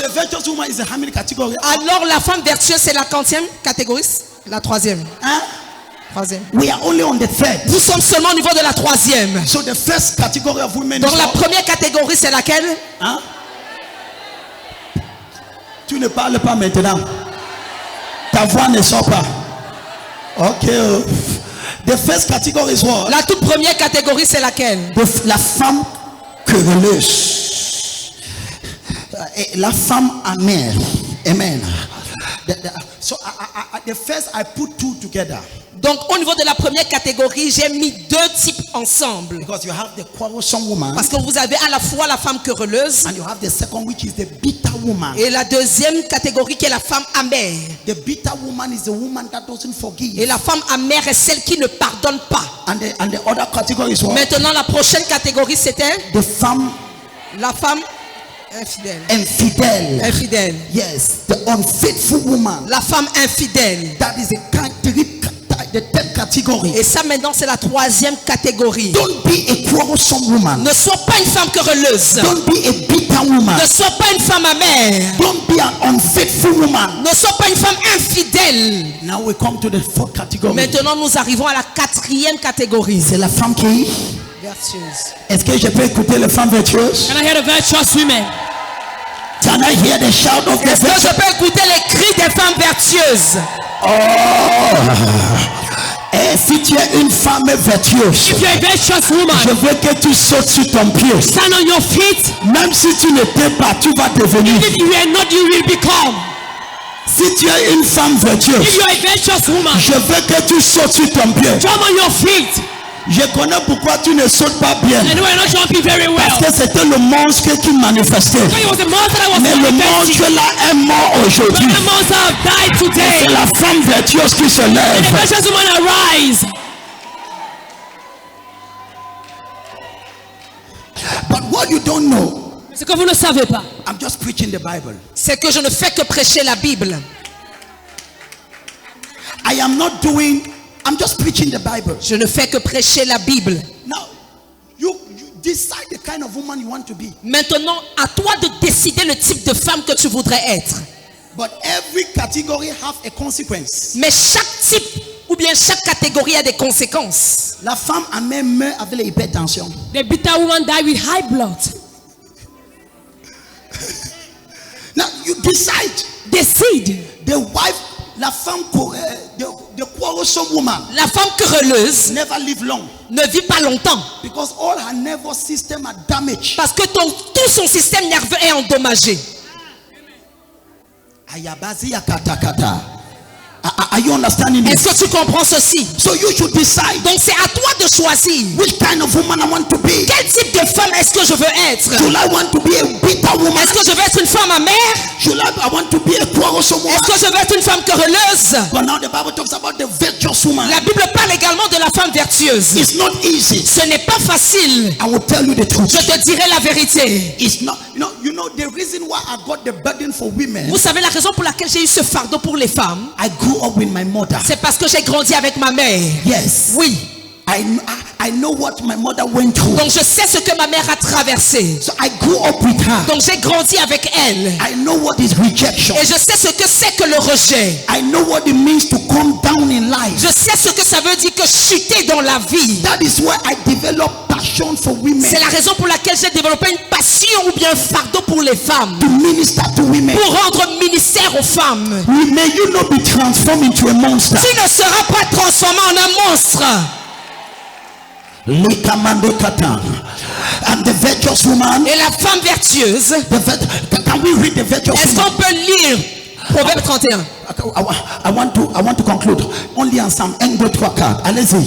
the virtuous woman is how many category? Alors la femme vertueuse, c'est la quantième catégorie? La troisième. Huh? Troisième. We are only on the third. Nous sommes seulement au niveau de la troisième. So the first category of women Donc is la what? première catégorie, c'est laquelle? Hein? Tu ne parles pas maintenant. Ta voix ne sort pas. Ok. The first category is what? La toute première catégorie, c'est laquelle? La femme querelleuse. La femme amère. Amen. So the first I put two together. Donc au niveau de la première catégorie, j'ai mis deux types ensemble. Because you have the quarrelsome woman. Parce que vous avez à la fois la femme querelleuse. And you have the second, which is the bitter woman. Et la deuxième catégorie qui est la femme amère. The bitter woman is the woman that doesn't forgive. Et la femme amère est celle qui ne pardonne pas. And the other category is what? Maintenant la prochaine catégorie c'était the femme. La femme infidèle. Infidèle. Infidèle. Yes, the unfaithful woman. La femme infidèle. That is the third category. Et ça maintenant c'est la troisième catégorie. Don't be a quarrelsome woman. Ne sois pas une femme querelleuse. Don't be a bitter woman. Ne sois pas une femme amère. Don't be an unfaithful woman. Ne sois pas une femme infidèle. Now we come to the fourth category. Maintenant nous arrivons à la quatrième catégorie. C'est la femme qui vertueuse. Est-ce que je peux écouter les femmes vertueuses? Can I hear the virtuous women? Can I hear the shout of the Est-ce que je peux écouter les cris des femmes vertueuses? Oh! Et si tu es une femme vertueuse, If you're a virtuous woman, je veux que tu sautes sur ton pied. stand on your feet. Même si tu n'étais pas, tu vas devenir. If you are not, you will become. Si tu es une femme vertueuse, If you're a virtuous woman, je veux que tu sautes sur ton pied. jump on your feet. Je connais pourquoi tu ne sautes pas bien. And you are not jumping very well. Parce que c'était le monstre qui manifestait. It was the monster that was Mais le manifesting. monstre là est mort But aujourd'hui. the monster have died C'est today. la femme vertueuse qui se And the lève. virtuous woman arise. But what you don't know, Ce que vous ne savez pas, I'm just preaching the Bible. C'est que je ne fais que prêcher la Bible. I am not doing, I'm just preaching the Bible. Je ne fais que prêcher la Bible. Now, you decide the kind of woman you want to be. Maintenant, à toi de décider le type de femme que tu voudrais être. But every category have a consequence. Mais chaque type ou bien chaque catégorie a des conséquences. La femme a même meurt avec l'hypertension. the bitter woman died with high blood. Now you decide. Décide. The wife, la femme, the quarrelsome woman, La femme querelleuse never live long ne vit pas longtemps. because all her nervous system are damaged. Parce que tout son système nerveux est endommagé. Ayabazi yakatakata. Are you understanding me? Est-ce que tu comprends ceci? So you should decide Donc c'est à toi de choisir. which kind of woman I want to be. Quel type de femme est-ce que je veux être? Should I want to be a bitter woman? Est-ce que je veux être une femme amère? Should I want to be a quarrelsome woman? Est-ce que je veux être une femme querelleuse? But now the Bible talks about the virtuous woman. La Bible parle également de la femme vertueuse. It's not easy. Ce n'est pas facile. I will tell you the truth. Je te dirai la vérité. It's not, you know the reason why I got the burden for women. Vous savez la raison pour laquelle j'ai eu ce fardeau pour les femmes? I grew up with my mother. C'est parce que j'ai grandi avec ma mère. Yes. Oui. I know what my mother went through. Donc je sais ce que ma mère a traversé. So I grew up with her. Donc j'ai grandi avec elle. I know what is rejection. Et je sais ce que c'est que le rejet. I know what it means to come down in life. Je sais ce que ça veut dire que chuter dans la vie. That is why I developed passion for women. C'est la raison pour laquelle j'ai développé une passion ou bien un fardeau pour les femmes. To minister to women. Pour rendre ministère aux femmes. May you not be transformed into a monster. Tu ne seras pas transformé en un monstre. And the virtuous woman. Et la femme vertueuse. Can we read the virtuous Est-ce woman? qu'on peut lire Proverbe 31? I want to conclude. Only on some Ngo 3 4. Allez-y.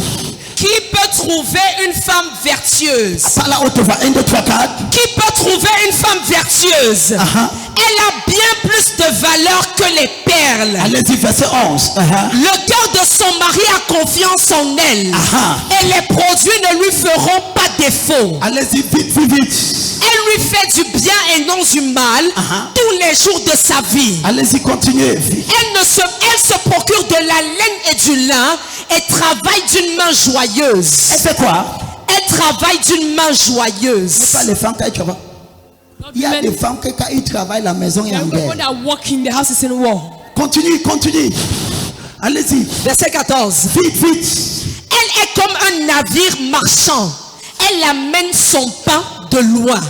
Qui peut trouver une femme vertueuse? Qui peut trouver une femme vertueuse? Elle a bien plus de valeur que les perles. Allez-y, verset 11. Le cœur de son mari a confiance en elle. Et les produits ne lui feront pas défaut. Allez-y, vite, vite, vite. Elle lui fait du bien et non du mal tous les jours de sa vie. Allez-y, continuez. Elle se procure de la laine et du lin et travaille d'une main joyeuse. Elle fait quoi? Elle travaille d'une main joyeuse. Pas les femmes, tu vois. Not Il y a des femmes qui, quand ils travaillent, la maison est There en are women guerre. that work in the house is in war. Continue, continue. Allez-y. Verset 14. Vite, vite. Elle est comme un navire marchand. Elle amène son pain de loin.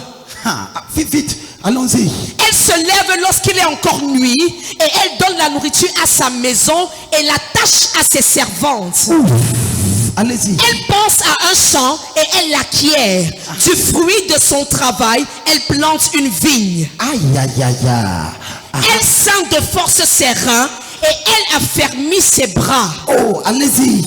Ah, vite, vite. Allons-y. Elle se lève lorsqu'il est encore nuit et elle donne la nourriture à sa maison et l'attache à ses servantes. Allez-y. Elle pense à un champ et elle l'acquiert. Du fruit de son travail, elle plante une vigne. Aïe, aïe, aïe, aïe. Ah. Elle sent de force ses reins et elle affermit ses bras. Oh, allez-y.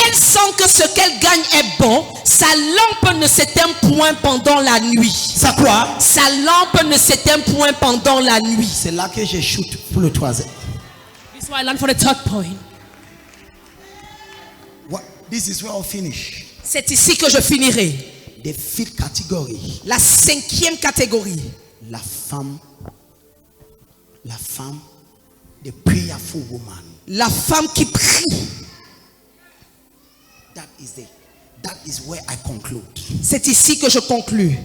Elle sent que ce qu'elle gagne est bon. Sa lampe ne s'éteint point pendant la nuit. Ça quoi? Sa lampe ne s'éteint point pendant la nuit. C'est là que je shoot pour le troisième. This is why I learned for the third point. What? This is where I'll finish. C'est ici que je finirai. The fifth category. La 5e catégorie. La femme, the prayerful woman. La femme qui prie. That is where I conclude. C'est ici que je conclus.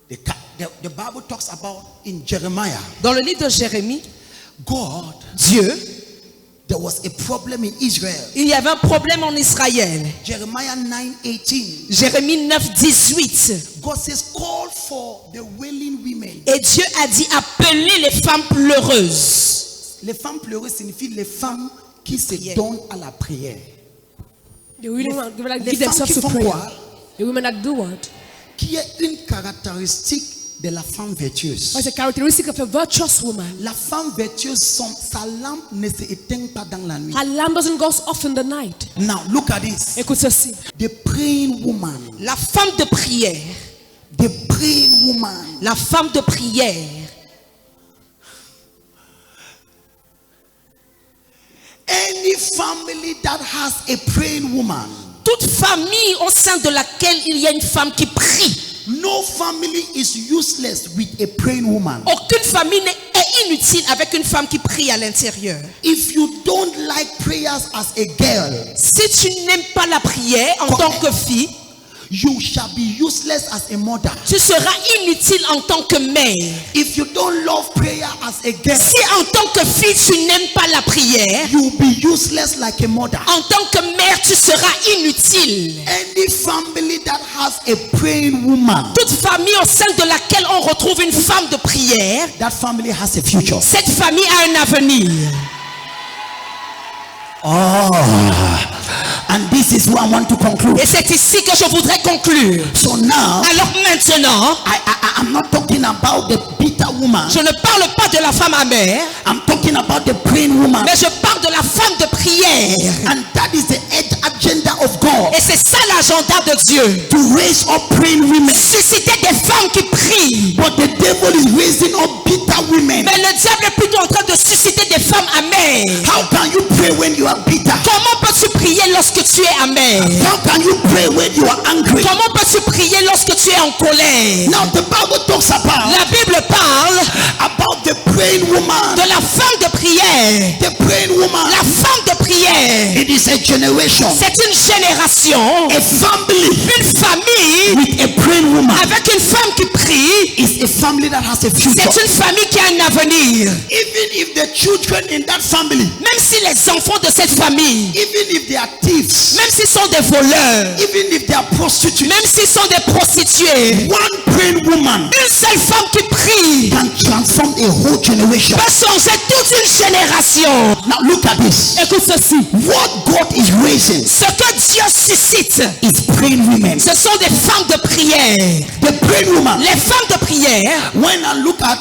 The Bible talks about in Jeremiah, Dans le livre de Jérémie, God, Dieu, there was a problem in Israel. il y avait un problème en Israël. Jeremiah 9:18. Jérémie 9, 18. God says, call for the wailing women. Et Dieu a dit, appelez les femmes pleureuses. Les femmes pleureuses signifient les femmes qui se donnent à la prière. The women that Les give femmes themselves qui to font prayer. quoi? The women that do what? Qui est une caractéristique de la femme vertueuse. What's a characteristic of a virtuous woman? La femme vertueuse, sa lampe ne s'éteint pas dans la nuit. Her lamp doesn't go off in the night. Now look at this. Écoute ceci. The praying woman. La femme de prière. The praying woman. La femme de prière. Any family that has a praying woman. Toute famille au sein de laquelle il y a une femme qui prie. No family is useless with a praying woman. Aucune famille est inutile avec une femme qui prie à l'intérieur. If you don't like prayers as a girl, Si tu n'aimes pas la prière en tant que fille, you shall be useless as a mother. tu seras inutile en tant que mère. If you don't love prayer as a girl, Si en tant que fille tu n'aimes pas la prière, you will be useless like a mother. en tant que mère tu seras inutile. Any family that has a praying woman, Toute famille au sein de laquelle on retrouve une femme de prière, that family has a future. cette famille a un avenir. Oh, and this is where I want to conclude. Et c'est ici que je voudrais conclure. So now, Alors maintenant, I'm not talking about the bitter woman. je ne parle pas de la femme amère, I'm talking about the praying woman. mais je parle de la femme de prière. And that is the agenda of God. Et c'est ça l'agenda de Dieu. To raise up praying women. Susciter des femmes qui prient. But the devil is raising up bitter women. Mais le diable est plutôt en train de susciter des femmes amères. How can you pray when you are bitter? Comment peux-tu prier lorsque tu es amère? How can you pray when you are angry? Comment peux-tu prier lorsque tu es en colère? Now the Bible talks about La Bible parle the praying woman. de la femme de prière. The praying woman. La femme de prière. It is a generation. C'est une génération, A family une famille with a praying woman avec une femme qui prie. is a family that has a future. C'est une famille qui a un avenir. Even if the children in that family, Même si les enfants de cette famille, even if they are thieves, même s'ils sont des voleurs, even if they are prostitutes, même s'ils sont des prostituées, one praying woman une seule femme qui prie can transform a whole generation. peut changer toute une génération. Now look at this. Écoute ceci. What God is raising Ce que Dieu suscite, is praying women. ce sont des femmes de prière. The praying woman. Les femmes de prière, When I look at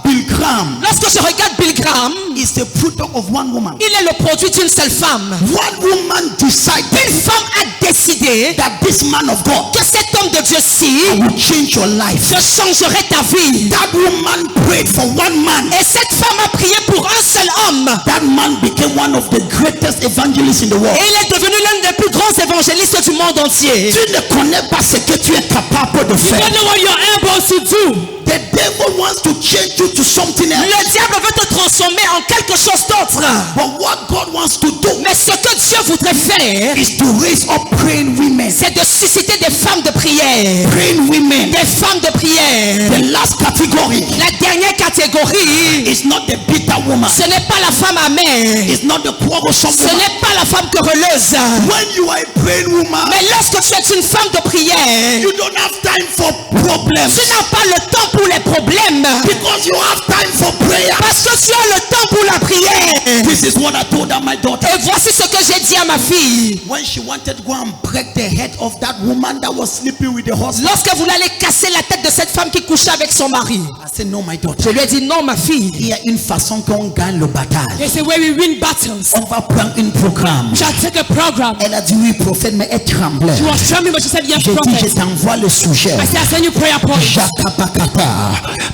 Bill Graham, lorsque je regarde Bill Graham, is the product of one woman. il est le produit d'une seule femme. One woman decided Une femme a décidé that this man of God que cet homme de Dieu-ci, will change your life. je changerai ta vie. That woman prayed for one man. Et cette femme a prié pour un seul homme. That man became one of the greatest evangelists in the world. Et il est devenu l'un des plus grands évangélistes du monde entier. Tu ne connais pas ce que tu es capable de You faire. don't know what you're able to do. The devil wants to change you to something else. Le diable veut te transformer en quelque chose d'autre. But what God wants to do Mais ce que Dieu voudrait faire, is to raise up praying women. c'est de susciter des femmes de prière. Praying women. Des femmes de prière. The last category La dernière catégorie, is not the bitter woman. ce n'est pas la femme amère. It's not the quarrelsome Ce woman. n'est pas la femme querelleuse. When you are a praying woman, Mais lorsque tu es une femme de prière, you don't have time for problems. tu n'as pas le temps pour les problèmes. Because you have time for prayer. Parce que tu as le temps pour la prière. This is what I told my daughter. Et voici ce que j'ai dit à ma fille. When she wanted to go and break the head of that woman that was sleeping with the husband, Lorsqu'elle voulait aller casser la tête de cette femme qui couchait avec son mari, I said, no, my daughter. je lui ai dit non, ma fille. Il y a une façon qu'on gagne le bataille. There's a way we win battles. On va prendre un programme. We shall take a program. Elle a dit oui, prophète, mais elle tremblait. She was trembling, but she said, yes, J'ai dit, je prophet. t'envoie le sujet. I said, I send you prayer points. Jacapacata,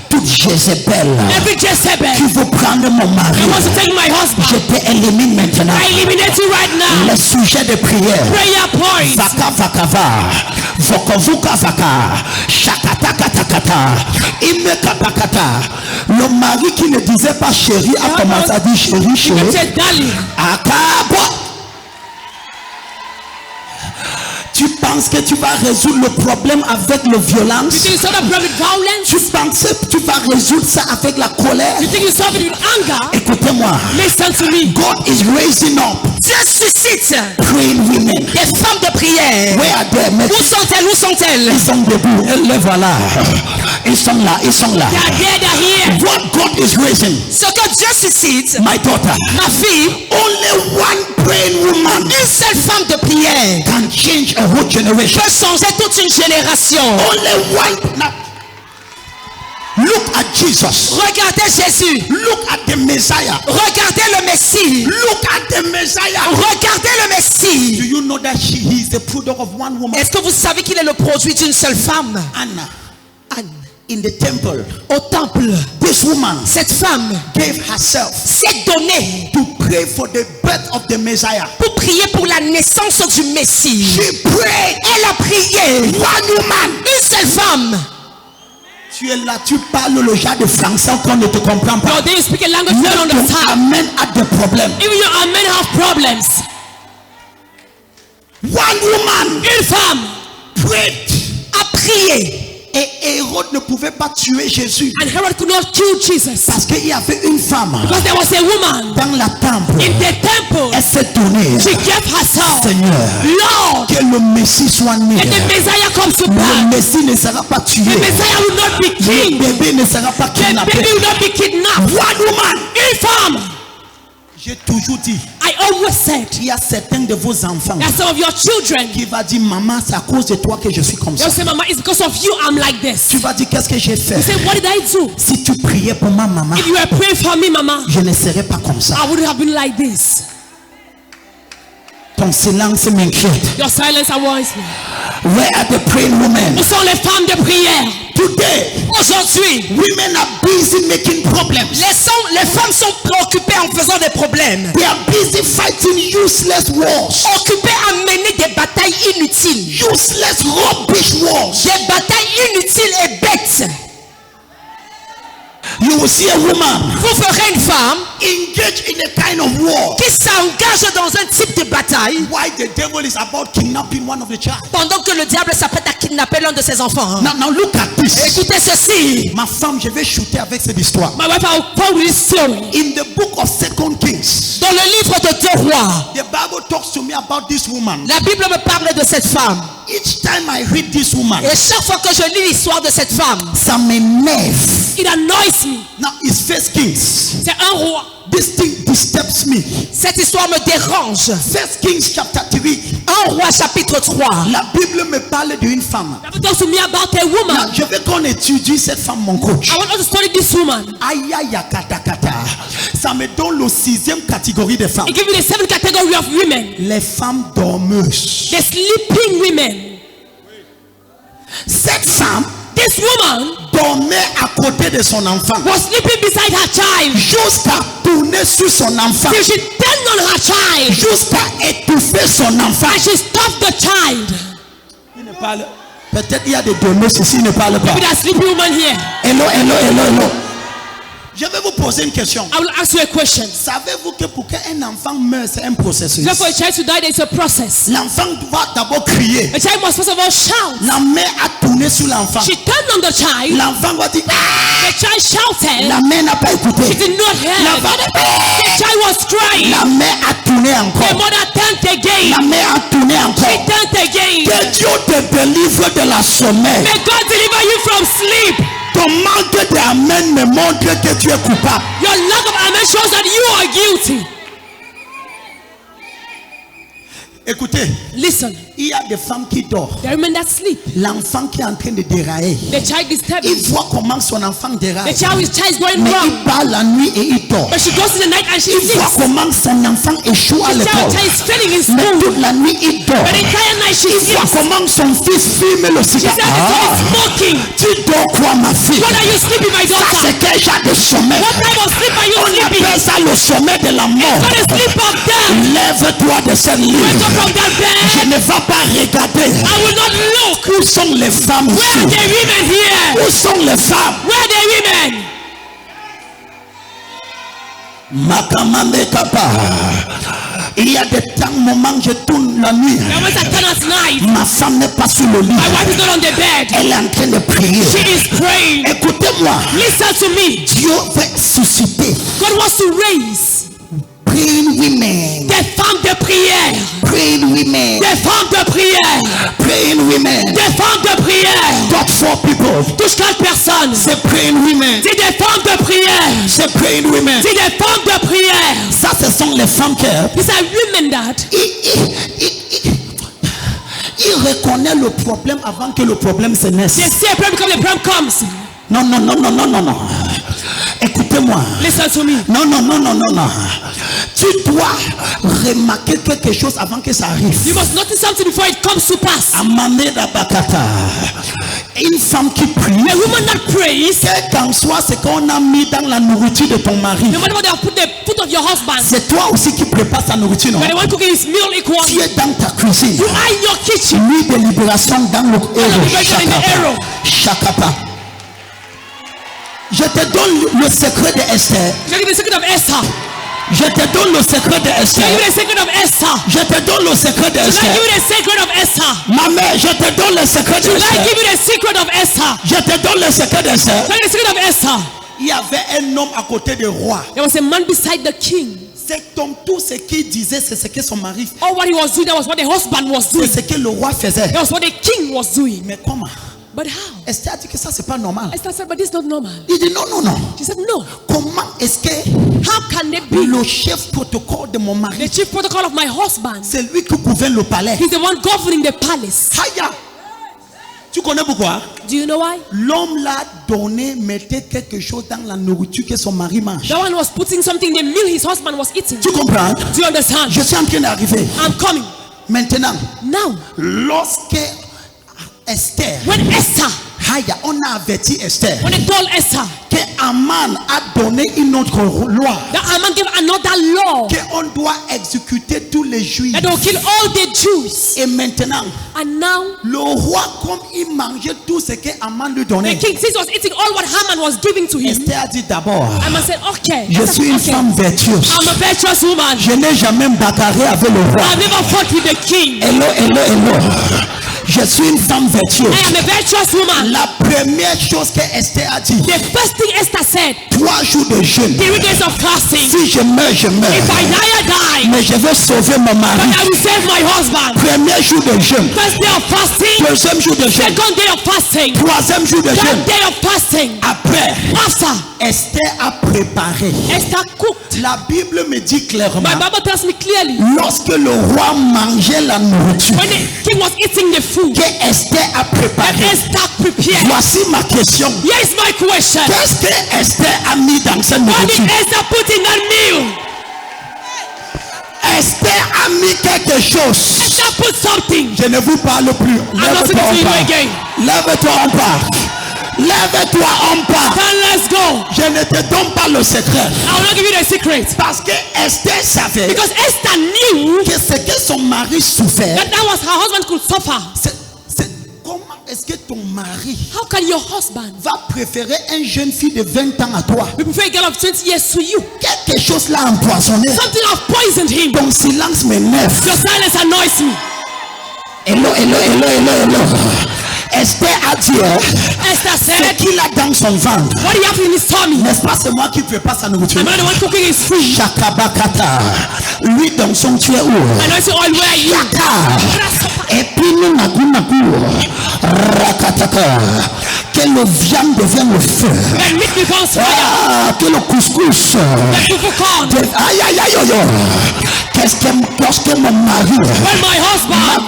toute Jézabel Every Jezebel qui veut prendre mon mari, who wants to take my je husband, t'élimine maintenant. I eliminate you right now. Le sujet de prière. Prayer points. Vaka vakava, vokovuka vaka, shakatakatakata, imekatakata. Le mari qui ne disait pas chérie a commencé à dire chérie, You chérie. said, darling. Akabo. Tu penses que tu vas résoudre le problème avec la violence? You think you solve the problem with violence? Tu penses que tu vas résoudre ça avec la colère? You think you solve it with anger? Écoutez-moi. Listen to me. God is raising up Dieu suscite praying women. des femmes de prière. Where are they? Où sont-elles? Où sont-elles? Ils sont debout. Les voilà. Ils sont là. Ils sont là. They are there, they're here. What God is raising, Ce que Dieu suscite, my daughter, ma fille, only one praying woman une seule femme de prière can change a whole generation. peut changer toute une génération. Only one. Now, look at Jesus. Regardez Jésus. Look at the Messiah. Regardez le Messie. Look at the Messiah. Regardez le Do Messie. you know that he is the product of one woman? Est-ce que vous savez qu'il est le produit d'une seule femme? Anna, Anne. in the temple, Au temple, this woman cette femme gave herself s'est donnée to pray for the birth of the Messiah. pour prier pour la naissance du Messie. She prayed. Elle a prié. One woman. Une seule femme. Tu es là, tu parles le genre de français qu'on ne te comprend pas. No, they speak a language you Même don't ton understand. amen a des problèmes. Even your amen have problems. One woman Une femme prayed. A prié. Et Hérode ne pouvait pas tuer Jésus and Herod could not kill Jesus parce qu'il y avait une femme because there was a woman dans la temple. in the temple. Elle s'est donnée. She gave herself. Seigneur, Lord, que le Messie soit né. and the Messiah comes to Le pass. Messie ne sera pas tué. The Messiah will not be Le killed. bébé ne sera pas The kidnappé. baby will not be kidnapped. One woman. Une femme. J'ai toujours dit, I always said il y a certains de vos enfants that some of your children, qui va dire, maman, c'est à cause de toi que je suis comme ça. they'll say, Mama, it's because of you I'm like this. Tu vas dire, qu'est-ce que j'ai fait? You say, what did I do? Si tu priais pour ma maman, If you were praying for me, Mama, je ne serais pas comme ça. I wouldn't have been like this. Ton silence m'inquiète. Your silence worries me. Where are the praying women? Où sont les femmes de prière? Today, Aujourd'hui, women are busy making problems. les femmes sont préoccupées en faisant des problèmes. They are busy fighting useless wars. Occupées à mener des batailles inutiles. Useless rubbish wars. Des batailles inutiles et bêtes. You will see a woman Vous ferez une femme engaged in a kind of war. qui s'engage dans un type de bataille Why the devil is about kidnapping one of the child. pendant que le diable s'apprête à kidnapper l'un de ses enfants. Now look at this. Écoutez ceci. Ma femme, je vais shooter avec cette histoire. My wife, I will quote with this story. In the book of 2 Kings, Dans le livre de 2 Rois, the Bible talks to me about this woman. la Bible me parle de cette femme. Each time I read this woman, Et chaque fois que je lis l'histoire de cette femme, ça m'énerve. It annoys me. Now it's 1 Kings. C'est un roi. This thing disturbs me. cette histoire me dérange. 1 Kings chapter 3. 1 Roi chapitre 3. La Bible me parle d'une femme. The Bible talks to me about a Now, woman. je veux qu'on étudie cette femme, mon coach. I want us to study this woman. Aïe aïe kata kata. Ça me donne la 6e catégorie de femmes. It gives me the 7th category of women. Les femmes dormeuses. The sleeping women. Cette femme This woman dormait à côté de son enfant was sleeping beside her child. jusqu'à tourner sur son enfant, Till she turned on her child. jusqu'à étouffer son enfant. And she stopped the child. Il ne parle Peut-être il y a des données, ceci ne parle pas. Maybe there's sleepy woman here. Hello. Je vais vous poser une question. I will ask you a question. Savez-vous que pour qu'un enfant meure, c'est un processus? So for a child to die, there's a process. L'enfant doit d'abord crier. A child must first of all shout. La mère a tourné sur l'enfant. She turned on the child. L'enfant va dire ah! The child shouted. La mère n'a pas She écouté. did not hear. L'enfant dit The child was crying. la mère a tourné The encore. mother turned again. La mère a tourné She encore. turned again. Que Dieu te délivre de la sommeil. May God deliver you from sleep. Ton manque d'amen me montre que tu es coupable. Your lack of amen shows that you are guilty. Écoutez, Listen, il y a des femmes qui dorment. there are women that sleep. L'enfant qui est en train de dérailler. The child is Il disturbing. voit comment son enfant The déraille. child is going Mais wrong. il part la nuit et il dort. But she goes in the night and she Il voit sleeps. comment son enfant échoue à The l'école. child is failing in Mais school. toute la nuit il dort. But the entire night she Il voit sleeps. comment son fils fume le She cigare. said the child is smoking. Tu dors quoi ma fille? What are you sleeping, my Ça daughter? c'est quel genre de sommeil? What type of sleep are you On sleeping? appelle ça le sommeil de la mort. What is sleep of death? Lève-toi de cette Wake lit. up from that bed. Je ne vais pas regarder. I will not look. Où sont les femmes Where are ici? the women here? Où sont les femmes? Where are the women? Makamame Kapa. Il y a des temps, moments, je tourne la nuit. There was a turn at night. Ma femme n'est pas sur le lit. My wife is not on the bed. Elle est en train de prier. She is praying. Écoutez-moi. Listen to me. Dieu veut susciter God wants to raise praying women. des femmes de prière. Praying women. Des femmes de prière. Praying women. Des femmes de prière. Not for people. Touche 4 personnes. C'est praying women. C'est des femmes de prière. C'est praying women. C'est des femmes de prière. Ça, ce sont les femmes qui These are women that il reconnaît le problème avant que le problème se naisse. they see a problem because the problem comes. Non. Écoutez-moi. Listen to me. Non. Tu dois remarquer quelque chose avant que ça arrive. You must notice something before it comes to pass. Amameda Bakata. Une femme qui prie. A woman that prays, Quel qu'en soit ce qu'on a mis dans la nourriture de ton mari. no matter what they have put the foot of your husband, C'est toi aussi qui prépares sa nourriture, non? but the one cooking his meal Tu equally. es dans ta cuisine. You are in your kitchen. Nuit de libération dans le héros. liberation in the héros. Chakapa. Je te donne le secret de Esther. Show you the secret of Esther. Je te donne le secret de Show you Esther. the secret of Esther. Je te donne le secret de Should I Esther. give you the secret of Esther? Ma mère, je te donne le secret de Should I Esther. give you the secret of Esther? Je te donne le secret d'Esther. Show you the secret of Esther. Il y avait un homme à côté du roi. There was a man beside the king. Cet homme, tout ce qu'il disait, c'est ce que son mari fait. All what he was doing, that was what the husband was doing. C'est ce que le roi faisait. That was what the king was doing. Mais comment? But how? Esther a dit que ça, c'est pas normal. Esther said, but this is not normal. Il dit non. She said, no. Comment est-ce que How can it be? le chef protocole de mon The mari, chief protocol of my husband, c'est lui qui gouverne le palais? he's the one governing the palace. Haya! Tu connais pourquoi? Do you know why? L'homme l'a donné, mettait quelque chose dans la nourriture que son mari mange. The one was putting something in the meal his husband was eating. Tu comprends? Do you understand? Je suis en train d'arriver. I'm coming. Maintenant, Now, lorsque Esther, when Esther, Haya, on a averti Esther when they told Esther que Aman a donné une autre loi that Haman gave another law qu'on doit exécuter tous les juifs. that they will kill all the Jews. Et maintenant, And now, le roi, comme il mangeait tout ce que Aman lui the donnait, king, since he was eating all what Haman was giving to him, Esther a dit d'abord, Haman said, okay, je suis une okay, femme vertueuse. I'm a virtuous woman. Je n'ai jamais bagarré avec le roi. I've never fought with the king. Hello. Je suis une femme vertueuse. I am a virtuous woman. La première chose que Esther a dit, The first thing Esther said, 3 jours de jeûne. 3 days of fasting. Si je meurs, je meurs. If I die, I die. Mais je vais sauver mon mari. But I will save my husband. Premier jour de jeûne. First day of fasting. Deuxième jour de jeûne. Second day of fasting. Troisième jour de Third jeûne. day of fasting. Après, After, Esther a préparé. Esther cooked. La Bible me dit clairement, My Bible tells me clearly, lorsque le roi mangeait la nourriture when the king was eating the food, que Esther a that préparé, Esther prepared. voici ma question. Here is my question. Qu'est-ce que Esther a mis dans cette What did nourriture? Esther put in that meal? Esther a mis quelque chose. Esther put something. Je ne vous parle plus. I'm not Lève-toi, speaking to on you part. again. Lève-toi, on part. Lève-toi, on part. Then let's go. Je ne te donne pas le secret. I will not give you the secret. Parce que Esther savait Because Esther knew que ce que son mari souffrait, that was her husband could suffer. c'est comment est-ce que ton mari How can your husband va préférer une jeune fille de 20 ans à toi? be prefer a girl of 20 years to you? Quelque chose l'a empoisonné. Something have poisoned him. Ton silence m'énerve. Your silence annoys me. Hello. Esther a dit Esther ce said, qu'il a dans son ventre. what do you have in his tummy? N'est-ce pas, c'est moi qui prépare sa nourriture. I'm not the one cooking his food. Shakabakata. Lui dans son tu es où? Anointing oil, where are you? Shaka. Et puis nous nagu. Rakataka. Que le viande devienne le feu. Then meat becomes fire. Ah, que le couscous. Then people corn. Aïe. Qu'est-ce que mon mari? When my husband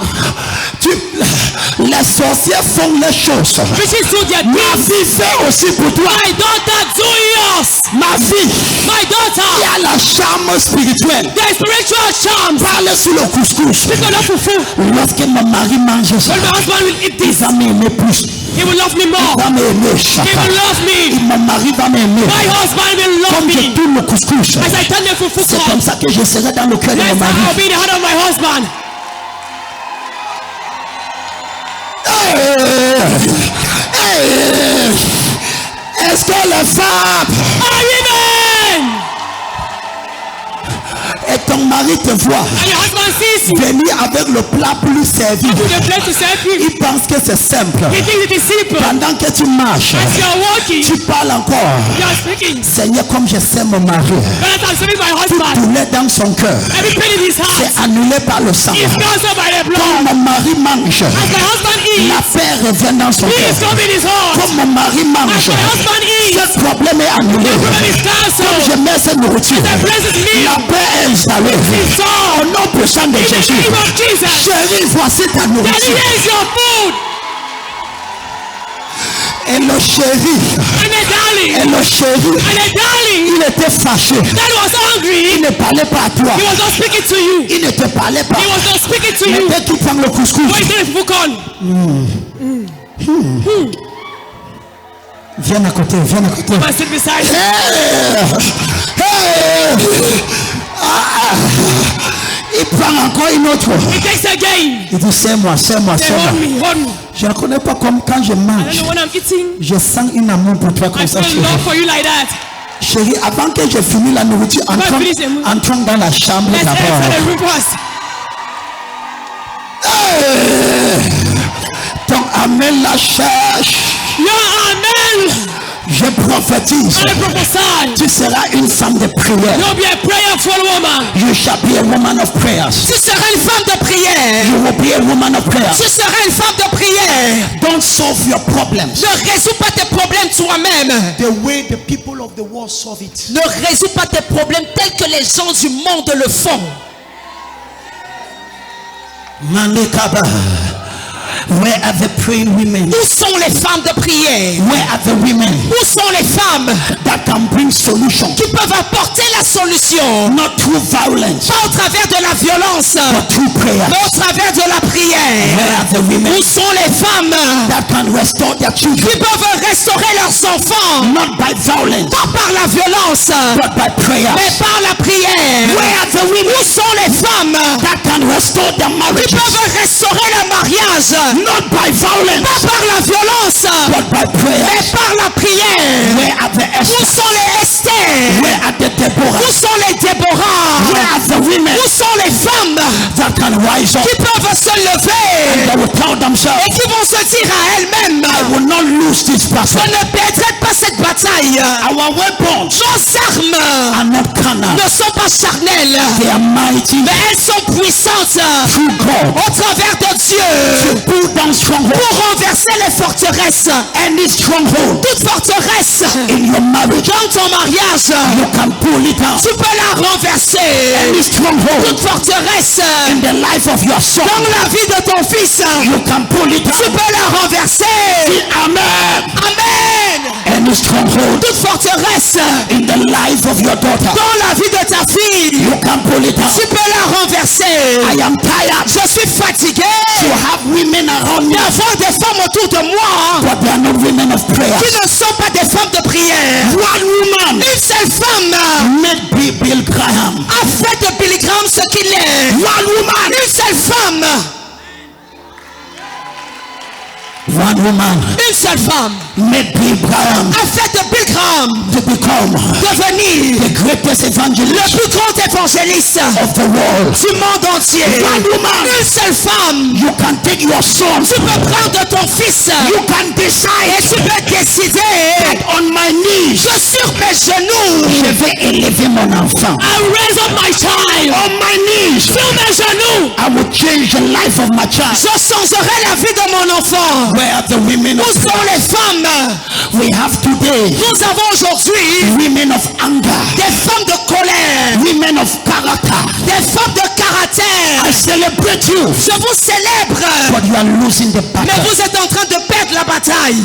Les sorciers font les choses. reaches to their Ma deeds, fille fait aussi pour toi. my daughter do yours. Ma fille, My il y daughter, a la charme spirituelle. the spiritual charms. Parle sur le couscous. People love fufu. Lorsque mon mari mange ça, When my husband will eat il this, va m'aimer plus. he will love me more. Il va m'aimer He chacun. will love me. Mon mari va m'aimer. My husband will love Comme je me. tourne le couscous, As I turn the fufu c'est corn, comme ça que je serai dans le cœur de mon that's mari. how I'll be in the heart of my husband. Est-ce que les femmes Amen. et ton mari te voient And your husband sees you. venir avec le plat plus servi? Put the plate to serve you. Il pense que c'est simple. He thinks it is simple. Pendant que tu marches, As you are walking, tu parles encore. you are speaking. Seigneur, comme je sais mon mari, But I'm serving my tout husband. douleur dans son cœur, Every pain in his c'est heart annulé par le sang. is cancelled by the Quand blood. mon mari mange, As my husband la eats, paix revient dans son peace cœur. comes in his heart. Quand mon mari As mange, my husband eats, ce problème est annulé. problem is Comme cancelled. je mets cette nourriture, The blessed la meal paix est installée. is Au solved. nom puissant de In the Jésus. name of Jesus. Chérie, voici ta Then nourriture. here's your food. Et le chéri, And the darling. And the darling il était fâché. that was Il hungry, ne parlait pas à toi. he was not speaking to you. Il ne te parlait pas. He was not speaking to Mais you. dès qu'il prend le couscous, Why is there a fufu corn? viens à côté. Come and sit beside him. Il prend encore une autre. He takes again. Il dit, c'est moi. Say, hold me, hold me. Je ne connais pas comme quand je I don't mange. know when I'm eating. Je sens un amour pour toi I comme ça, feel chérie. love for you like that. Chérie, avant que je finisse la nourriture, entrons dans la chambre Let's enter d'abord. the room first. Ton amen la cherche. Your amen. Je prophétise. I prophesy. Tu seras une femme de prière. You'll be a prayerful woman. You shall be a woman of prayers. Tu seras une femme de prière. You will be a woman of prayers. Tu seras une femme de prière. Don't solve your problems Ne résous pas tes problèmes toi-même. the way the people of the world solve it. Ne résous pas tes problèmes tels que les gens du monde le font. Manekaba. Where are the praying women? Où sont les femmes de prière? Where are the women Où sont les femmes that can bring solution? qui peuvent apporter la solution? Not through violence, Pas au travers de la violence, but through prayer. mais au travers de la prière. Where are the women Où sont les femmes that can restore their qui children? peuvent restaurer leurs enfants? Not by violence, Pas par la violence, but by prayer. mais par la prière. Where are the women Où sont les femmes that can restore their qui marriages? peuvent restaurer le mariage? Not by violence, Pas par la violence, but by prayer. mais par la prière. Where are the Où Esther? sont les Esther? Where are the Deborah? Où sont les Déborah? Where are the women Où sont les femmes that can rise up qui peuvent se lever and will tell themselves, et qui vont se dire à elles-mêmes: I will not lose this je battle. ne perdrai pas cette bataille. Our weapons Nos armes are not carnal. ne sont pas charnelles, They are mighty mais elles sont puissantes through God au travers de Dieu to pull down strongholds. pour renverser les forteresses. Any stronghold Toute forteresse in your marriage, dans ton mariage, you can pull it down. tu peux la renverser. Any stronghold Toute forteresse in the life of your son, dans la vie de ton fils, you can pull it tu down. peux la renverser. Amen. Amen. Any stronghold Toute forteresse in the life of your daughter, dans la vie de ta fille, you can pull it down. tu peux la renverser. I am tired Je suis fatigué to have women around me, d'avoir des femmes autour de moi but they are not women of prayer. qui ne sont pas des femmes de prière. One woman Une seule femme made Bill Graham. a fait de Billy Graham ce qu'il est. One woman Une seule femme One woman Une seule femme made Bill Graham a fait de Bill Graham to become devenir the greatest le evangelist plus grand évangéliste of the world. du monde entier. One woman. Une seule femme. You can take your son. Tu peux prendre ton fils You can et decide tu peux décider that on my knees que sur mes genoux, je vais élever mon enfant. I raise up my child. On my knees Sur mes genoux. I will change the life of my child. je changerai la vie de mon enfant. Where are the women Où of sont les femmes? we have today? Nous avons aujourd'hui Women of anger, des femmes de colère, women of character. des femmes de I caractère. celebrate you, Je vous célèbre, but you are losing the mais battle. vous êtes en train de perdre la bataille.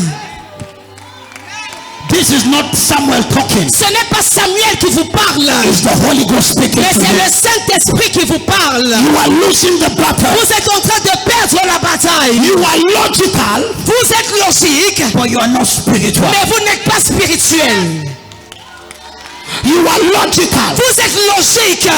This is not Samuel talking. Ce n'est pas Samuel qui vous parle, It's the Holy Ghost speaking mais to c'est you. le Saint-Esprit qui vous parle. You are losing the battle. Vous êtes en train de perdre la bataille. You are logical, Vous êtes logique, but you are not spiritual. mais vous n'êtes pas spirituel. You are logical. Vous êtes logique.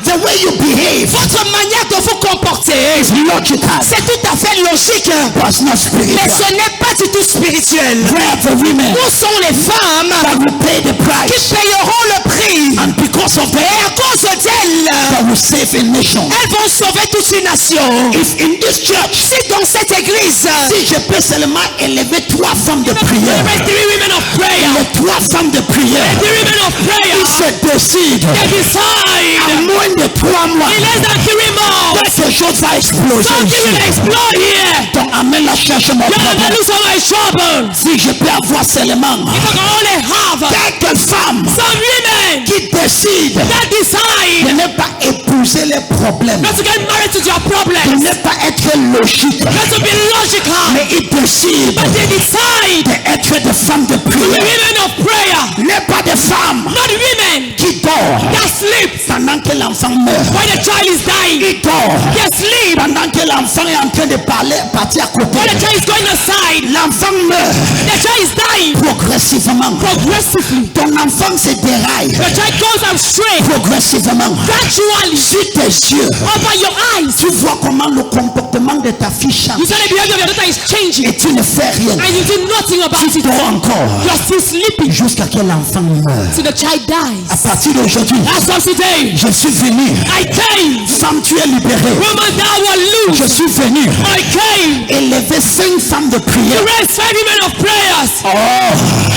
The way you behave Votre manière de vous comporter, is logical, c'est tout à fait logique, but it's not mais spiritual. ce n'est pas du tout spirituel. Where are the women Où sont les femmes that will pay the qui price, payeront le prix? and because of Et that, à cause d'elles, that will save a nation? elles vont sauver toute une nation. If in this church, Si dans cette église, si je peux seulement élever 3 femmes de prière, Raise 3 women of prayer. les 3 femmes de prière, 3 women of prayer. ils se décident They decide. en moins de 3 mois, In less than 3 months. quelque chose va exploser Something will ici. explode here. Donc amène-la chercher mon You're gonna problème. lose all my trouble. Si je peux avoir seulement If I can only have quelques femmes some women qui décident that de decide ne pas épouser les problèmes, not to get married to their de problems, ne pas être logique, not to be logical, mais ils décident but they decide d'être des femmes de to be prière. women of prayer, N'est pas des femmes not women qui dorment that sleep pendant que l'enfant meurt. when the child is dying. Ils dorment They sleep pendant que l'enfant est en train de partir à côté. when the child is going aside. L'enfant meurt The child is dying progressivement. progressively. Ton enfant se déraille The child goes astray progressivement. gradually. Sur tes yeux, Open your eyes. tu vois comment le comportement de ta fille change You see the behavior of your daughter is changing et tu ne fais rien. and you do nothing about Tu it. dors encore You're still sleeping jusqu'à ce que l'enfant meurt. till the child À dies. partir d'aujourd'hui, As of today, je suis venu. I came. Femme, tu es libérée. Woman, thou will Je lose. suis venu I came élever 5 femmes de to prière. raise 5 women of prayers. Oh,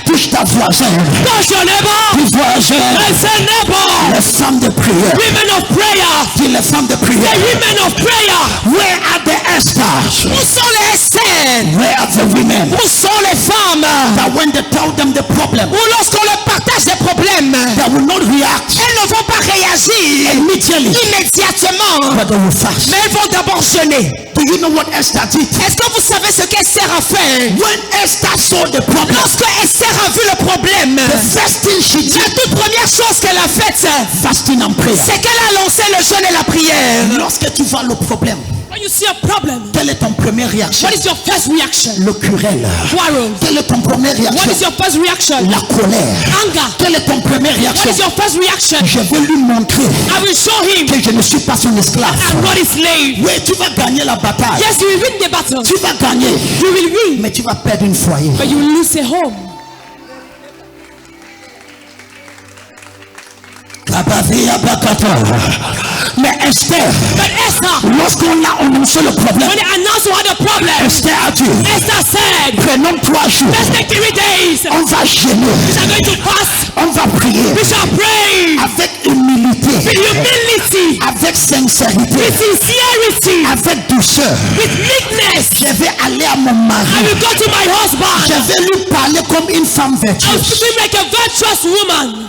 touche ta voisin. Touch your neighbor Dis voisin, and say, neighbor, les femmes de prière. women of prayer. Dis les femmes de The prière. women of prayer. Where are the Esthers? où sont les Esther? Where are the women Où sont les femmes? that when they tell them the problem, Ou lorsqu'on leur partage des problèmes, they will not react elles ne vont pas réagir immediately, immédiatement, but they will fast. mais elles vont d'abord jeûner. Do you know what Esther did? Est-ce que vous savez ce qu'Esther a fait? When Esther saw the problem, Lorsque Esther a vu le problème, the first thing she la did, toute première chose qu'elle a faite, fasting and prayer. c'est qu'elle a lancé le jeûne et la prière. Lorsque tu vois le problème, When you see a problem, quelle est ton première réaction? what is your first reaction? Le querelle. Quarrel. Quelle est ton première What réaction? is your first reaction? La colère. Anger. Quelle est ton première What réaction? is your first reaction? Je vais lui montrer I will show him que je ne suis pas son esclave. I'm not a slave. Oui, tu vas gagner la bataille. Yes, you will win the battle. Tu vas gagner, You will win, mais tu vas perdre une foyer. but you will lose a home. Mais Esther, But Esther, lorsqu'on a annoncé le problème, when they announced you had a problem, Esther a dit, Esther said, prenons 3 jours, let's take 3 days. on va jeûner, We are going to fast. on va prier We shall pray avec humilité, with humility, avec sincérité, with sincerity, avec douceur. with meekness. Je vais aller à mon I mari, will go to my je husband. vais lui parler comme une femme I will vertueuse. speak like a virtuous woman.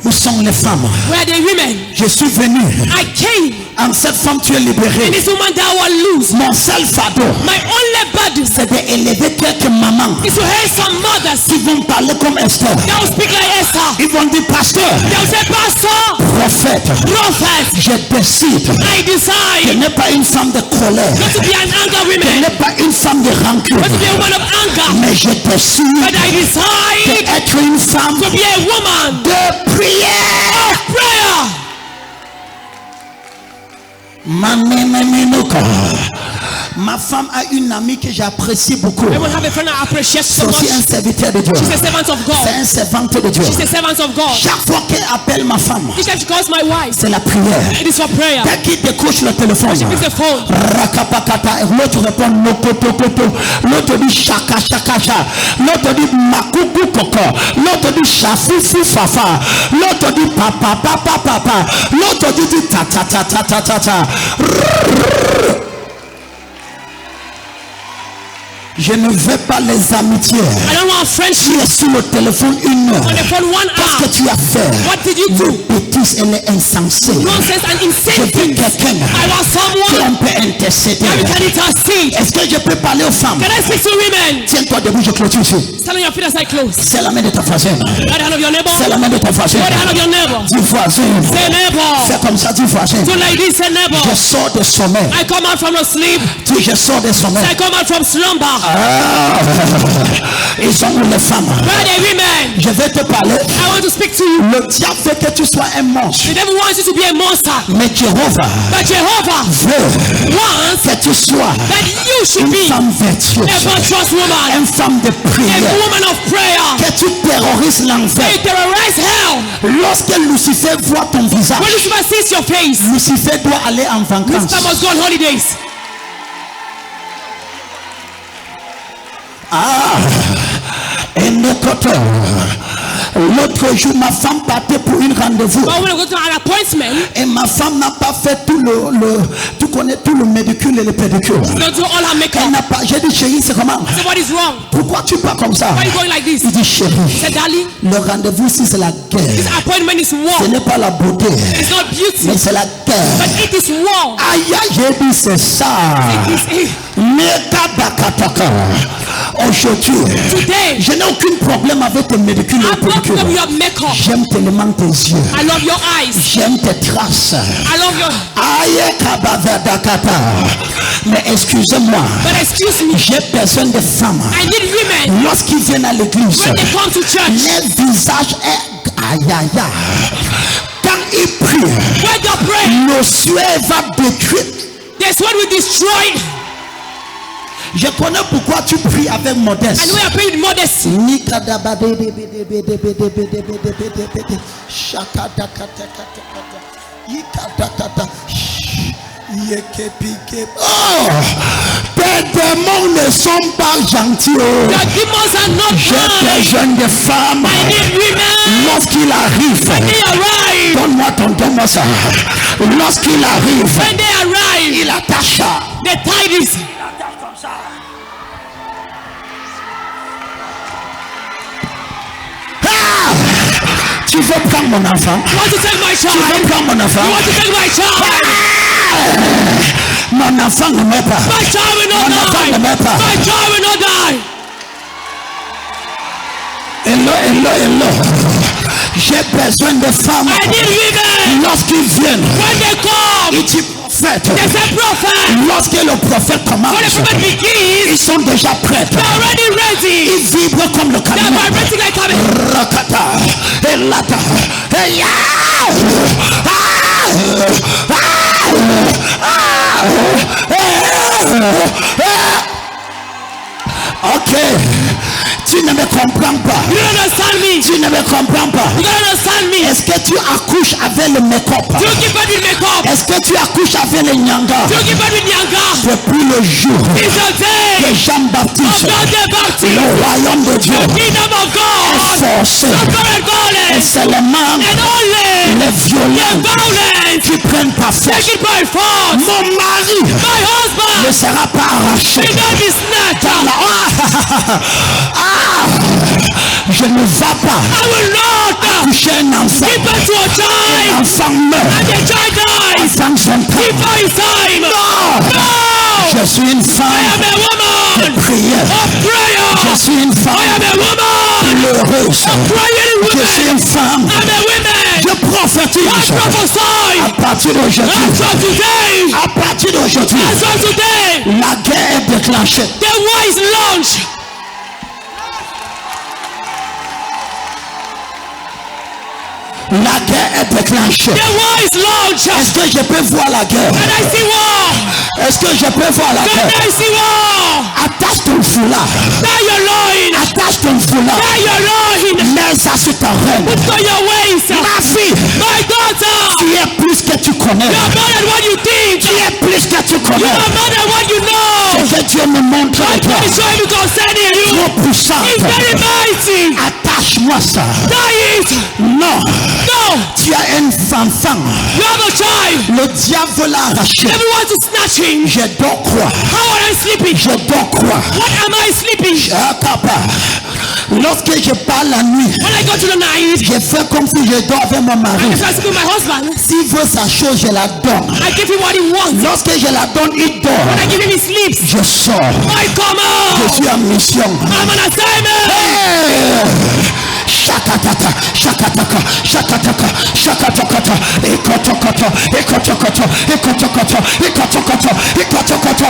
Où sont les femmes? Where are the women? Je suis venu. I came, En cette femme, tu es and libérée. this woman that will lose. Mon seul fardeau, My only burden c'est d'élever quelques mamans is to help some mothers qui vont parler comme Esther. that will speak like Esther. Ils vont dire, pasteur, They will say, Pastor, prophète, prophet, je décide I de decide ne pas une femme de colère, not to be an anger de woman, ne pas une femme de rancune, not to be a woman of anger, mais je décide but I decide d'être une femme to be a woman de prière. of prayer. Ma femme a une amie que j'apprécie beaucoup. I will have a friend I appreciate C'est so much. aussi un serviteur de Dieu. She's a servant of God. C'est un servante de Dieu. She's a servant of God. Chaque fois qu'elle appelle ma femme, Each time she calls my wife, c'est la prière. it is for prayer. Dès qu'il décroche le téléphone, She picks the phone. rakapakata, et l'autre répond nokotokoto, l'autre dit chaka chaka cha, l'autre dit makuku koko, l'autre dit chafifu fafa, l'autre dit papa papa papa, l'autre dit ta ta ta ta ta ta ta. Je ne veux pas les amitiés. I don't want friendship. Tu es sur le téléphone une heure. On the phone 1 Qu'est-ce hour. que tu as fait? What did you do? Bêtise, elle est insensée. Nonsense and Je insane veux things. quelqu'un I want qui someone on peut intercéder. that can intercede. Est-ce que je peux parler aux femmes? Can I speak to women? Tiens-toi debout, je clôture ici. Stand on your feet as I close. C'est la main de ta voisine. Hold the hand of your neighbor. C'est la main de ta voisine. Hold the hand of your neighbor. Dis voisin. Say neighbor. Fais comme ça, dis voisin. To ladies, say neighbor. Je sors de sommeil. I come out from the sleep. Dis je sors de sommeil. I come out from slumber. Ils sont où les femmes? Where are the women? Je vais te parler. I want to speak to you. Le diable veut que tu sois un monstre. The devil wants you to be a monster. Mais Jéhovah But Jehovah veut wants que tu sois that you should une be femme vertueuse, a virtuous woman, une femme de a prière, woman of prayer. que tu terrorises l'enfer. You terrorize hell. Lorsque Lucifer voit ton visage, When Lucifer sees your face, Lucifer doit aller en vacances. Lucifer must go on holidays. L'autre jour, ma femme partait pour une rendez-vous. But when I go to an appointment, Et ma femme n'a pas fait tu connais tout le médicule et le pédicule. don't do all her Elle makeup. n'a pas, j'ai dit chérie, c'est comment? So what is wrong? Pourquoi tu pars comme ça? Why are you going like this? Il dit chérie, Say, darling, le rendez-vous ici c'est la this guerre. appointment is Ce war. n'est pas la beauté, It's not beauty, mais c'est la guerre. but it is war. Aïe, aïe, j'ai dit c'est ça. It's Mekabakataka. Aujourd'hui, today. je n'ai aucun problème avec tes médicules I et have no pédicules. problem with your makeup. J'aime tellement tes yeux. I love your eyes. J'aime tes traces. I love your. Aïe, kabavadakata. Mais excusez-moi, But excuse me, j'ai besoin de femmes. I need women Lorsqu'ils viennent à l'église, when they come to church. leur visage est aïe aïe aïe. Quand ils prient, When they pray, le sueur va détruire. the sweat will destroy. Je connais pourquoi tu pries avec modeste. And we are praying with modesty. Oh, tes démons ne sont pas gentils. Your demons are not J'ai kind. besoin de femmes. I need women. Lorsqu'il arrive, They arrive. donne-moi ça. Lorsqu'il arrive, When they arrive, il attache. they tie this. Ah! Tu veux prendre mon enfant? You want to take my Tu child? veux prendre mon enfant? You want to take my child? Mon enfant ne meurt pas. My child will not Mon enfant die. ne meurt pas. My child will not die. Hello. J'ai besoin de femmes. I need women. Lorsqu'ils viennent, When they come, ils disent prophète. they say prophet. Lorsque le prophète When the commence, prophet begins, ils sont déjà prêts. they're already ready. Ils vibrent comme le They're camion. vibrating like a. Rakata, elata, eya. Ok, tu ne me comprends pas. You don't understand me. Tu ne me comprends pas. You don't understand me. Est-ce que tu accouches avec le make-up? Do you give birth with makeup? Est-ce que tu accouches avec le nyanga? Do you give birth with yanga? Depuis le jour It's the day que Jean-Baptiste, of John the Baptist. le royaume de Dieu, The kingdom of est God. forcé. The current Et violence. seulement And only les the violents violence. qui prennent par force. Take it by force. Mon mari My ne husband sera pas arraché. will not be snatched. Je ne vais pas I will not toucher un enfant. give birth to a child. L'enfant meurt. And the child dies Enfant son temps. before his time. Non. No. Je suis une I femme am a woman de prière. of Je prayer. suis une I am femme a woman heureuse. of crying Je suis women. une femme. I'm a woman. Je prophétise. I prophesy. À partir d'aujourd'hui. As of today. À partir d'aujourd'hui. As of today. La guerre est déclenchée. The war is launched. La guerre est déclenchée. The war is launched. Est-ce que je peux voir la guerre? Can I see war? Est-ce que je peux voir la Can guerre? I see war? Attache ton foulard. Tie your loin. Attache ton foulard. Tie your loin. Mets ça sur ta reine. Put on your waist. Ma fille, My daughter. tu es plus que tu connais. You are more than what you think. Tu es plus que tu You connais. are more than what you know. Ce que Dieu me montre à toi. Let me show you concerning you. Trop puissant. It's very mighty. Attache-moi ça. Tie it. Non. No. Tu as un enfant. You have a child. Le diable l'a arraché. Everyone is snatching. Je dois croire. How am I sleeping? Je dois croire. What am I sleeping? Ah, papa. Lorsque je parle la nuit, When I go to the night, je fais comme si je dors avec mon mari. I start to my husband. S'il veut sa chose, je la donne. I give him what he wants. Lorsque je la donne, il dort. When I give him his sleeps, Je sors. I come Je out. suis en mission. I'm on assignment. Hey! Shakataka, shakataka, shakataka, shakatakata, ekotokoto, ekotokoto, ekotokoto, ekotokoto, ekotokoto.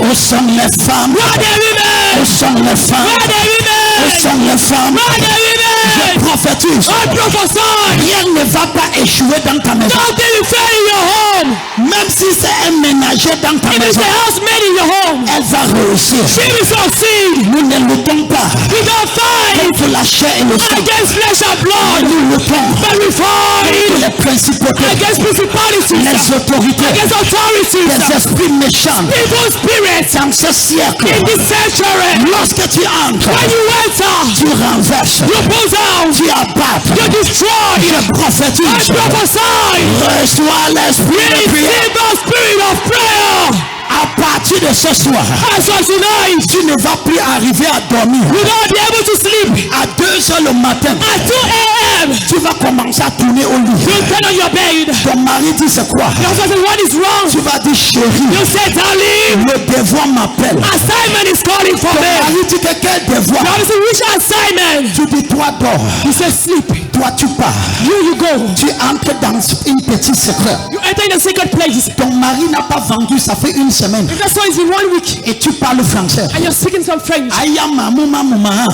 Où sont les femmes? Where the women? Où sont les femmes? Where the Où women? sont les femmes? Where the Je women? prophétise. I prophesy. Rien ne va pas échouer dans ta maison. Nothing will fail in your home. Même si c'est un ménager dans ta If it's maison, a housemaid in your home, elle va réussir. she will succeed. Nous ne luttons pas We don't fight contre la chair et le sang. against flesh and blood, Nous luttons but we contre fight les principautés, against principalities, les autorités, against authorities, les esprits méchants evil spirits dans ce siècle. in this century. Lorsque tu entres, When you enter, tu renverses, you pull out, tu abattes. you destroy. Je I prophétise. prophesy. Reçois l'esprit de prière. Receive the spirit of prayer. À partir de ce soir, As of tonight, tu ne vas plus arriver à dormir. you don't be able to sleep. À 2 heures le matin, At 2 a.m., tu vas commencer à tourner au lit. you turn on your bed. Ton mari dit c'est quoi? Your husband says, what is wrong? Tu vas dire chérie, You say, darling, le devoir m'appelle. assignment is calling for Ton me. mari dit que quel devoir? You have to say, which assignment? Tu dis toi dors, You say, sleep. toi tu pars. You go. Tu entres dans une petite secret. You enter in a secret place. Ton mari n'a pas vendu, ça fait 1 semaine. If that's why it's in 1 week, Et tu parles français. and you're speaking some French. Aya maman, maman.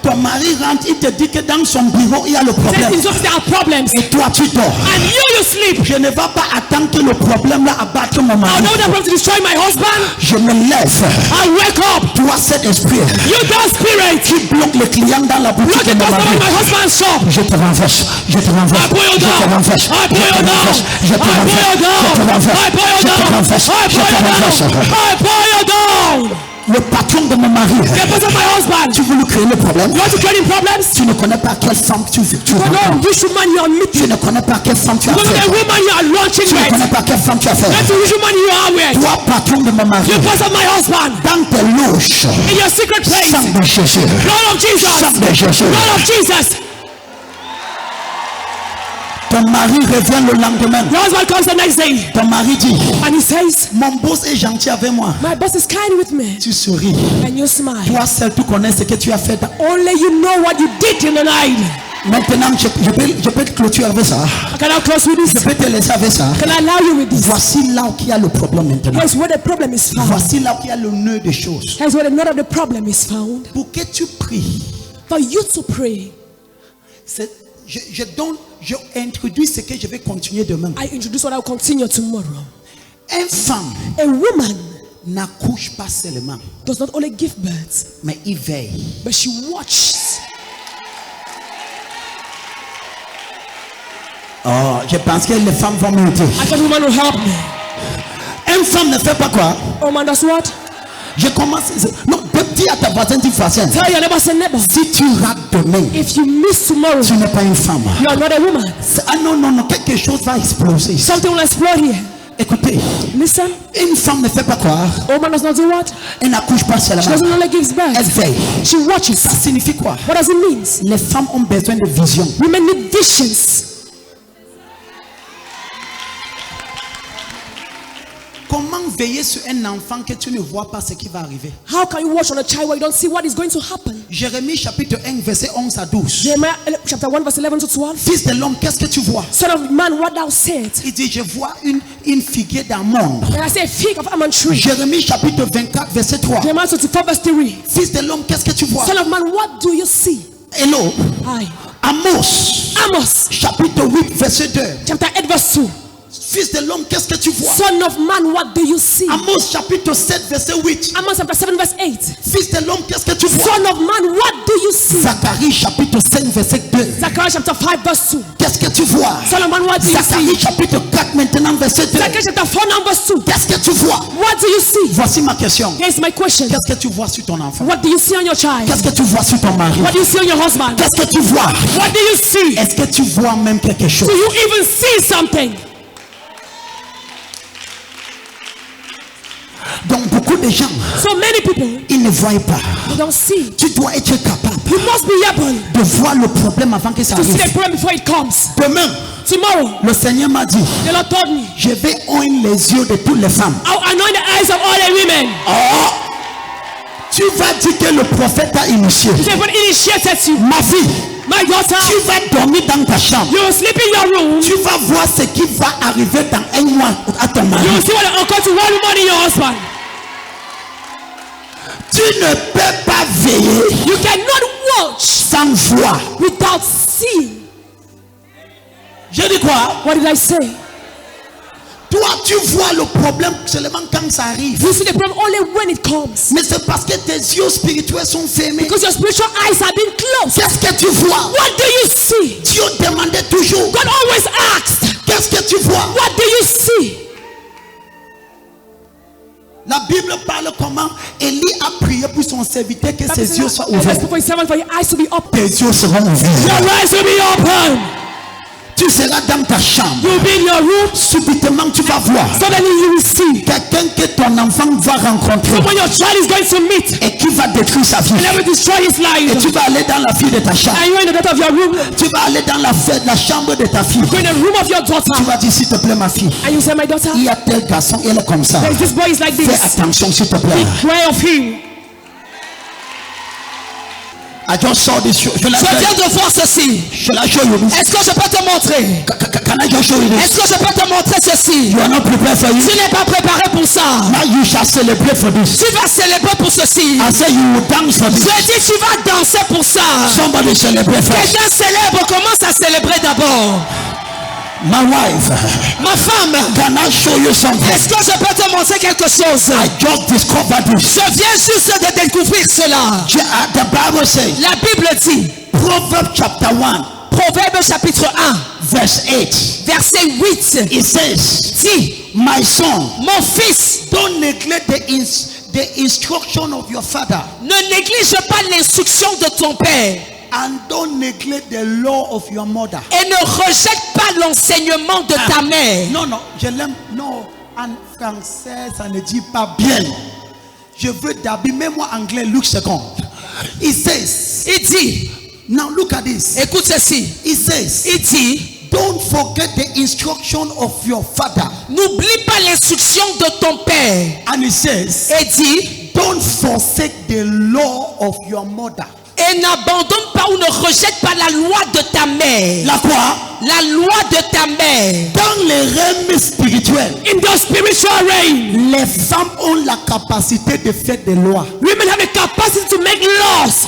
Ton mari rentre, il te dit que dans son bureau, il y a le Then problème. in office there are problems. Et toi tu dors. And you sleep. Je ne vais pas attendre que le problème là abatte mon I mari. know that problem to destroy my husband. Je me lève. I wake up. Toi cet esprit You that spirit. qui bloque les clients dans la Look boutique de at mon customer mari. in my husband's shop. Je te renverse, je te renverse, I pull you je te down. renverse, I pull you down. je te I pull renverse, you down. je te renverse, I pull you je te down. renverse, I je pull te you renverse. down. I pull you down. Le patron de mon mari, The person of my husband. tu veux lui créer le problème. You want to create him problems? Tu ne connais pas quelle femme tu You rencontres. know which woman you are Tu meeting. ne connais pas quelle femme tu as You know the fait. woman you are launching Tu ne with. connais pas quelle femme tu as fait. That's the which woman you are with. Toi, patron de mon mari, The person of my husband. dans tes louches, In your secret place. sang de Jésus, Blood of Jesus. sang de Jésus. Blood of Jesus. Ton mari revient le lendemain. Your husband comes the next day Ton mari dit, and he says, mon boss est gentil avec moi. my boss is kind with me. Tu souris. And you smile. Toi seul, tu connais ce que tu as fait. Only you know what you did in the night. Maintenant, je peux te clôturer avec ça. Can I close with Je this? peux te laisser avec ça. Can I allow you with this? Voici là où il y a le problème maintenant. Here's where the problem is found. Voici là où il y a le nœud des choses. Here's where the nut of the problem is found. Pour que tu pries, For you to pray. je introduis ce que je vais continuer demain. I introduce what I'll continue tomorrow. Une femme A woman n'accouche pas seulement, does not only give birth, mais il veille. but she watches. Oh, je pense que les femmes vont m'aider. I thought woman will help me. Une femme ne fait pas quoi? Oh man, does what? Je commence. Non, dis à ta voisine, dis voisin. Tell your neighbor, say neighbor. Si tu rates demain, If you miss tomorrow, tu n'es pas une femme. you are not a woman. Ah non, non, non, quelque chose va exploser. Something will explode here. Écoutez, Listen, une femme ne fait pas quoi? a woman does not do what? Elle n'accouche pas She seulement. doesn't only give Elle birth. veille. She watches. Ça signifie quoi? What does it mean? Les femmes ont besoin de vision. Women need visions. Comment veiller sur un enfant que tu ne vois pas ce qui va arriver? How can you watch on a child where you don't see what is going to happen? Jérémie chapitre 1 verset 11 à 12. Jeremiah chapter 1 verse 11 to 12. Fils de l'homme, qu'est-ce que tu vois? Son of man, what thou said. Il dit, je vois une figuier d'amande. And I say a fig of almond tree. Jérémie chapitre 24 verset 3. Jeremiah 24 verse 3. Fils de l'homme, qu'est-ce que tu vois? Son of man, what do you see? Hello. Hi. Amos, Amos, chapitre 8, verset 2. chapter 8, verse 2. Fils de l'homme, qu'est-ce que tu vois? Son of man, what do you see? Amos, chapitre 7, verset 8. Amos chapter 7, verse 8. Fils de l'homme, qu'est-ce que tu vois? Son of man, what do you see? Zacharie, chapitre 5, verset 2. Zechariah chapter 5, verse 2. Qu'est-ce que tu vois? Son of man, what do you see? Zacharie, chapitre 4, maintenant, verset 2. Zechariah chapter 4, now verse 2. Qu'est-ce que tu vois? What do you see? Voici ma question. Here's my question. Qu'est-ce que tu vois sur ton enfant? What do you see on your child? Qu'est-ce que tu vois sur ton mari? What do you see on your husband? Qu'est-ce que tu vois? What do you see? Est-ce que tu vois même quelque chose? Do you even see something? Donc beaucoup de gens, So many people, ils ne voient pas. they don't see. Tu dois être capable You must be able de voir le problème avant que ça to see the arrive. problem before it comes. Demain, Tomorrow, le Seigneur m'a dit, the Lord told me, je vais oindre les yeux de toutes les femmes. I'll anoint the eyes of all the women. Oh, tu vas dire que le prophète t'a initié. He said, when initiated you, Ma fille, my daughter, tu vas dormir dans ta chambre. you will sleep in your room. Tu vas voir ce qui va arriver dans un mois à ton You mari. will see what will occur to one woman in your husband. Tu ne peux pas veiller You cannot watch sans voir. without seeing. Je dis quoi? What did I say? Toi, tu vois le problème seulement quand ça arrive. You see the problem only when it comes. Mais c'est parce que tes yeux spirituels sont fermés. Because your spiritual eyes have been closed. Qu'est-ce que tu vois? What do you see? Dieu demandait toujours. God always asks, Qu'est-ce que tu vois? what do you see? La Bible parle comment Élie a prié pour son serviteur que ses yeux soient ouverts. For his servant, for your eyes to be open. Tes yeux seront ouverts. Your eyes will be open. Tu seras dans ta chambre. You will be in your room. Subitement, tu vas voir Suddenly you will see. quelqu'un que ton enfant va rencontrer When your child is going to meet, et qui va détruire sa vie. and I will destroy his Et life. tu vas aller dans la fille de ta chambre. And you are in the door of your room. Tu vas aller dans la chambre de ta fille. Go in the room of your daughter. Tu vas dire, s'il te plaît, ma fille, And you say, my daughter, il y a tel garçon, il est comme ça. there's this boy is like Fais this. attention, s'il te plaît. Beware of him. I just saw this. Je Je viens de voir ceci. la show you. Est-ce que je peux te montrer? Can I just show you this? Est-ce que je peux te montrer ceci? You are not prepared for you. Tu n'es pas préparé pour ça. Now you shall celebrate for this. Tu vas célébrer pour ceci. I say you will dance for this. Je dis tu vas danser pour ça. Somebody celebrate first. Quelqu'un célèbre, commence à célébrer d'abord. My wife, Ma femme, can I show you something? est-ce que je peux te montrer quelque chose? I just discovered this. Je viens juste de découvrir cela. The Bible says, La Bible dit, Proverbs chapter 1, Proverbe chapitre 1, verse 8. verset 8, It says, dit, my son, mon fils, don't neglect the instruction of your father, ne néglige pas l'instruction de ton père and don't neglect the law of your mother. et ne rejette pas l'enseignement de ta mère. Non, non, je l'aime. Non, en français, ça ne dit pas bien. Je veux d'abord, mets-moi anglais, look second. It says, Il dit, now look at this. écoute ceci, It says, il dit, don't forget the instruction of your father. n'oublie pas l'instruction de ton père. And it says, Et dit, don't forsake the law of your mother. et n'abandonne pas ou ne rejette pas la loi de ta mère. La quoi? La loi de ta mère. Dans les règnes spirituels, In the spiritual realm, les femmes ont la capacité de faire des lois. women have a capacity to make laws.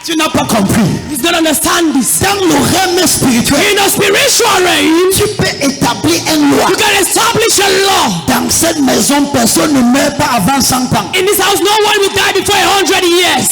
Tu n'as pas compris. You don't understand this. Dans le règne spirituel, In the spiritual realm, tu peux établir une loi. you can establish a law. Dans cette maison, personne ne meurt pas avant 100 ans. In this house, no one will die before 100 years.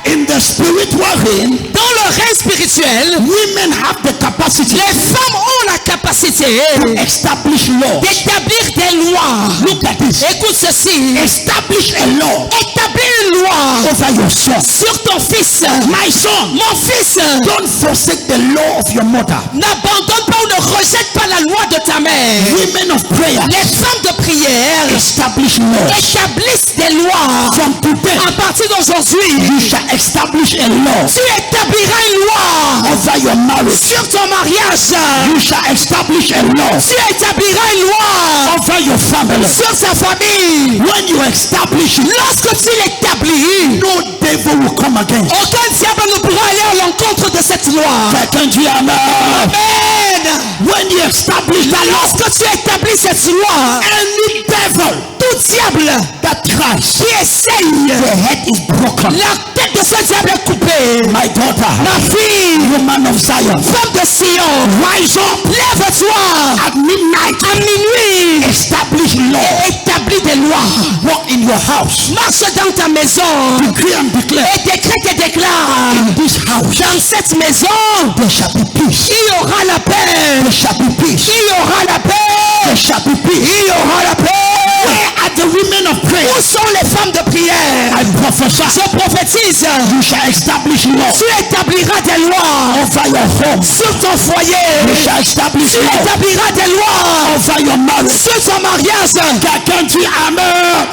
In the spiritual realm, Dans le règne spirituel, women have the capacity les femmes ont la capacité to establish law. d'établir des lois. Look at this. Écoute ceci. Establish a law Établir une loi over your son. sur ton fils. My son, Mon fils, don't forsake the law of your mother. n'abandonne pas ou ne rejette pas la loi de ta mère. Women of prayer, Les femmes de prière establish laws. établissent des lois. From today, À partir d'aujourd'hui, you shall establish a law tu établiras une loi over your marriage. sur ton mariage. You shall establish a law Tu établiras une loi over your family. sur sa famille. When you establish it, Lorsque tu l'établis, no devil will come against. aucun diable ne pourra aller à l'encontre de cette loi. Quelqu'un dit amen. Amen. When you establish the law, Lorsque tu établis cette loi, any devil tout diable that tries, qui essaye, the head is broken. la tête de ce diable est coupée. My daughter, Ma fille, woman of Zion, femme de Sion, rise up lève-toi at midnight, à minuit establish law, et établis des lois. walk in your house, Marche dans ta maison decree and declare, et décrète et déclare. in this house Dans cette maison, there shall be peace, il y aura la paix. there shall be peace, Il y aura la paix. there shall be peace. Il y aura la paix. Where are the women of prayer? Où sont les femmes de prière? I prophesy, Je prophétise. you shall establish law Tu établiras des lois over your home, sur ton foyer. you shall establish Tu law établiras des lois over your marriage. sur ton mariage. Quelqu'un dit Amen.